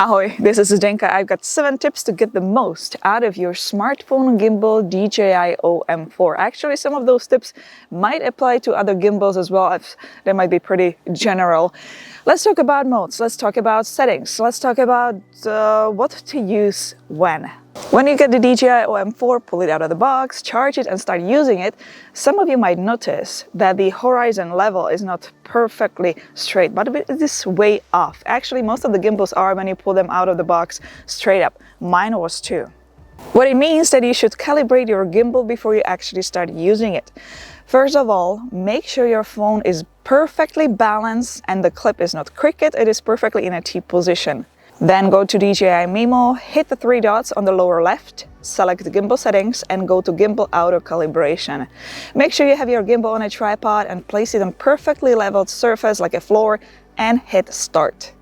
Ahoy, this is Zdenka. I've got 7 tips to get the most out of your smartphone gimbal DJI OM4. Actually, some of those tips might apply to other gimbals as well, if they might be pretty general. Let's talk about modes, let's talk about settings, let's talk about what to use when. When you get the DJI OM4, pull it out of the box, charge it and start using it, some of you might notice that the horizon level is not perfectly straight, but it is way off. Actually, most of the gimbals are when you pull them out of the box straight up. Mine was too. What it means that you should calibrate your gimbal before you actually start using it. First of all, make sure your phone is perfectly balanced and the clip is not crooked, it is perfectly in a T position. Then go to DJI Mimo, hit the 3 dots on the lower left, select the gimbal settings and go to gimbal auto calibration. Make sure you have your gimbal on a tripod and place it on perfectly leveled surface like a floor and hit start.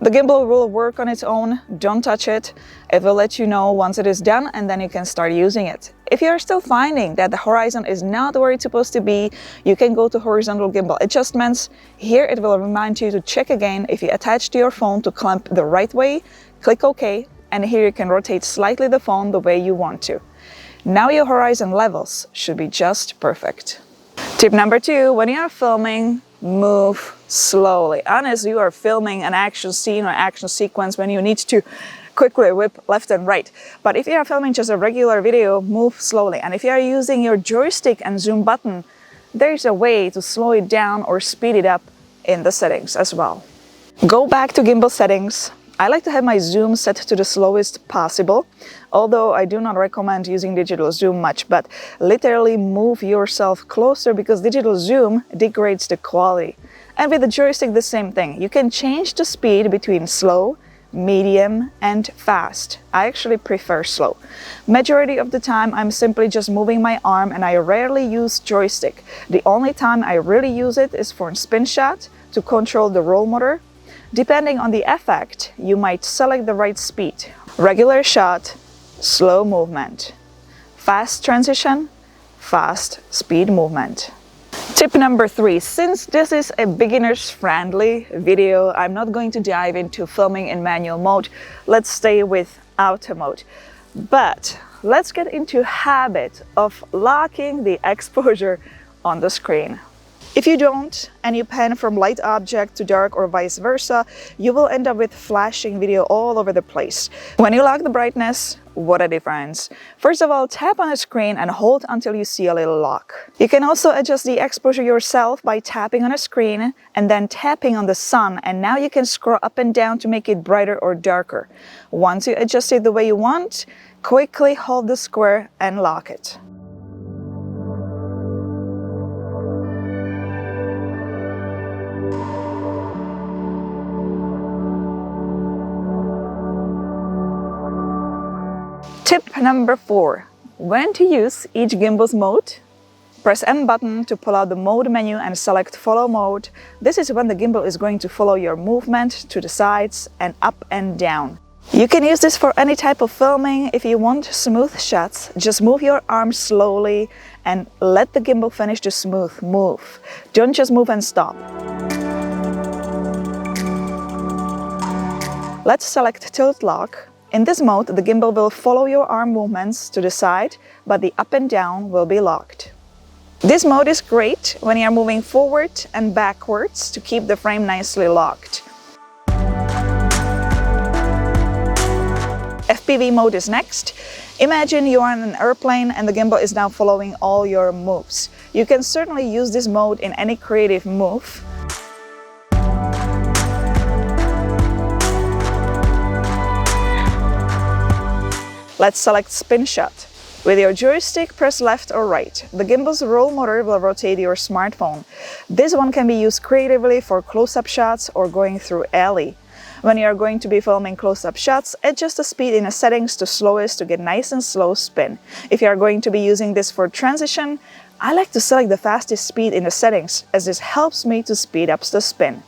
The gimbal will work on its own, don't touch it. It will let you know once it is done and then you can start using it. If you are still finding that the horizon is not where it's supposed to be, you can go to horizontal gimbal adjustments. Here it will remind you to check again if you attach to your phone to clamp the right way, click OK, and here you can rotate slightly the phone the way you want to. Now your horizon levels should be just perfect. Tip number 2, when you are filming, move slowly. Unless you are filming an action scene or action sequence when you need to quickly whip left and right. But if you are filming just a regular video, move slowly. And if you are using your joystick and zoom button, there's a way to slow it down or speed it up in the settings as well. Go back to gimbal settings. I like to have my zoom set to the slowest possible, although I do not recommend using digital zoom much, but literally move yourself closer because digital zoom degrades the quality. And with the joystick, the same thing. You can change the speed between slow, medium and fast. I actually prefer slow. Majority of the time I'm simply just moving my arm and I rarely use joystick. The only time I really use it is for a spin shot to control the roll motor. Depending on the effect, you might select the right speed. Regular shot, slow movement. Fast transition, fast speed movement. Tip number 3, since this is a beginner's friendly video, I'm not going to dive into filming in manual mode. Let's stay with auto mode. But let's get into habit of locking the exposure on the screen. If you don't, and you pan from light object to dark or vice versa, you will end up with flashing video all over the place. When you lock the brightness, what a difference. First of all, tap on the screen and hold until you see a little lock. You can also adjust the exposure yourself by tapping on a screen and then tapping on the sun, and now you can scroll up and down to make it brighter or darker. Once you adjust it the way you want, quickly hold the square and lock it. Tip number 4, when to use each gimbal's mode. Press M button to pull out the mode menu and select follow mode. This is when the gimbal is going to follow your movement to the sides and up and down. You can use this for any type of filming. If you want smooth shots, just move your arm slowly and let the gimbal finish the smooth move. Don't just move and stop. Let's select tilt lock. In this mode, the gimbal will follow your arm movements to the side, but the up and down will be locked. This mode is great when you are moving forward and backwards to keep the frame nicely locked. FPV mode is next. Imagine you are in an airplane and the gimbal is now following all your moves. You can certainly use this mode in any creative move. Let's select spin shot. With your joystick, press left or right. The gimbal's roll motor will rotate your smartphone. This one can be used creatively for close-up shots or going through alley. When you are going to be filming close-up shots, adjust the speed in the settings to slowest to get nice and slow spin. If you are going to be using this for transition, I like to select the fastest speed in the settings, as this helps me to speed up the spin.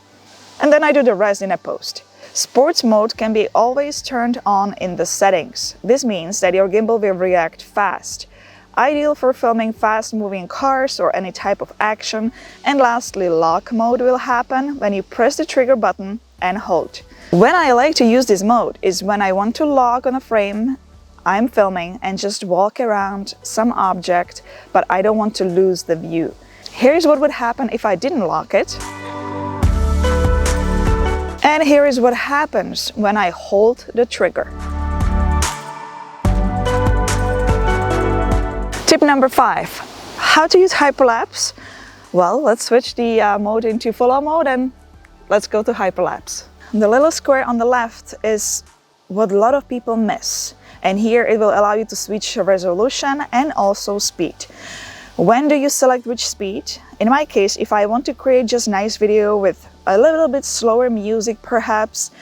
And then I do the rest in a post. Sports mode can be always turned on in the settings. This means that your gimbal will react fast. Ideal for filming fast-moving cars or any type of action. And lastly, lock mode will happen when you press the trigger button and hold. When I like to use this mode is when I want to lock on a frame I'm filming and just walk around some object, but I don't want to lose the view. Here's what would happen if I didn't lock it. And here is what happens when I hold the trigger. Tip number 5, how to use hyperlapse. Well, let's switch the mode into full-on mode and let's go to hyperlapse. The little square on the left is what a lot of people miss. And here it will allow you to switch resolution and also speed. When do you select which speed? In my case, if I want to create just nice video with a little bit slower music perhaps,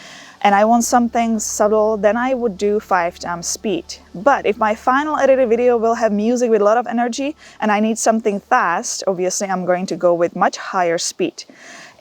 and I want something subtle, then I would do 5 times speed. But if my final edited video will have music with a lot of energy and I need something fast, obviously I'm going to go with much higher speed.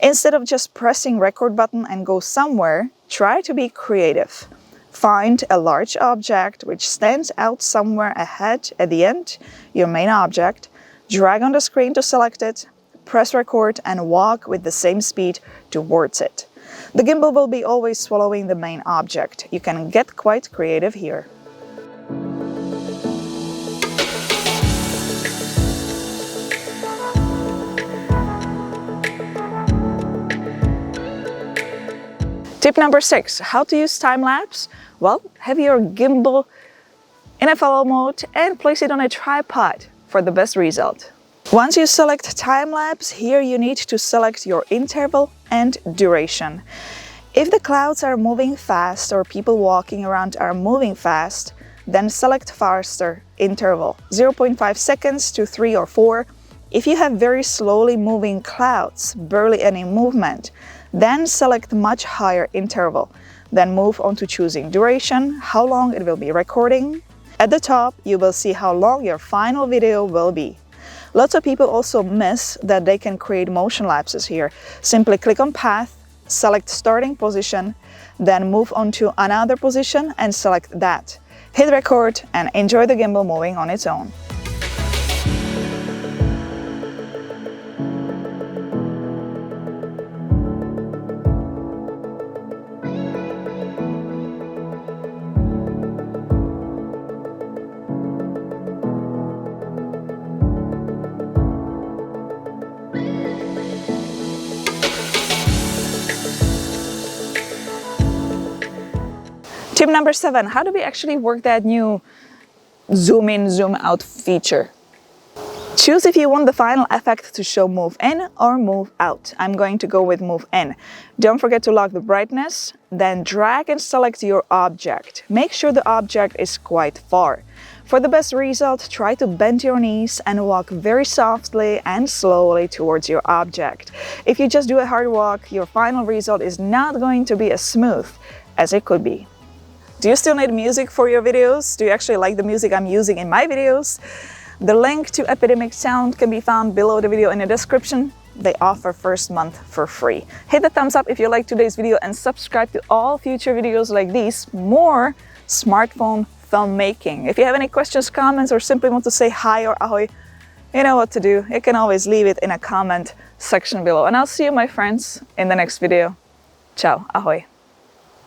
Instead of just pressing record button and go somewhere, try to be creative. Find a large object which stands out somewhere ahead at the end, your main object, drag on the screen to select it, press record and walk with the same speed towards it. The gimbal will be always swallowing the main object. You can get quite creative here. Tip number 6, how to use time-lapse. Well, have your gimbal in a follow mode and place it on a tripod for the best result. Once you select time-lapse, here you need to select your interval and duration. If the clouds are moving fast or people walking around are moving fast, then select faster interval, 0.5 seconds to 3 or 4. If you have very slowly moving clouds, barely any movement, then select much higher interval. Then move on to choosing duration, how long it will be recording. At the top, you will see how long your final video will be. Lots of people also miss that they can create motion lapses here. Simply click on path, select starting position, then move on to another position and select that. Hit record and enjoy the gimbal moving on its own. Tip number 7, how do we actually work that new zoom in, zoom out feature? Choose if you want the final effect to show move in or move out. I'm going to go with move in. Don't forget to lock the brightness, then drag and select your object. Make sure the object is quite far. For the best result, try to bend your knees and walk very softly and slowly towards your object. If you just do a hard walk, your final result is not going to be as smooth as it could be. Do you still need music for your videos? Do you actually like the music I'm using in my videos? The link to Epidemic Sound can be found below the video in the description. They offer first month for free. Hit the thumbs up if you liked today's video and subscribe to all future videos like these. More smartphone filmmaking. If you have any questions, comments, or simply want to say hi or ahoy, you know what to do. You can always leave it in a comment section below. And I'll see you, my friends, in the next video. Ciao, ahoy.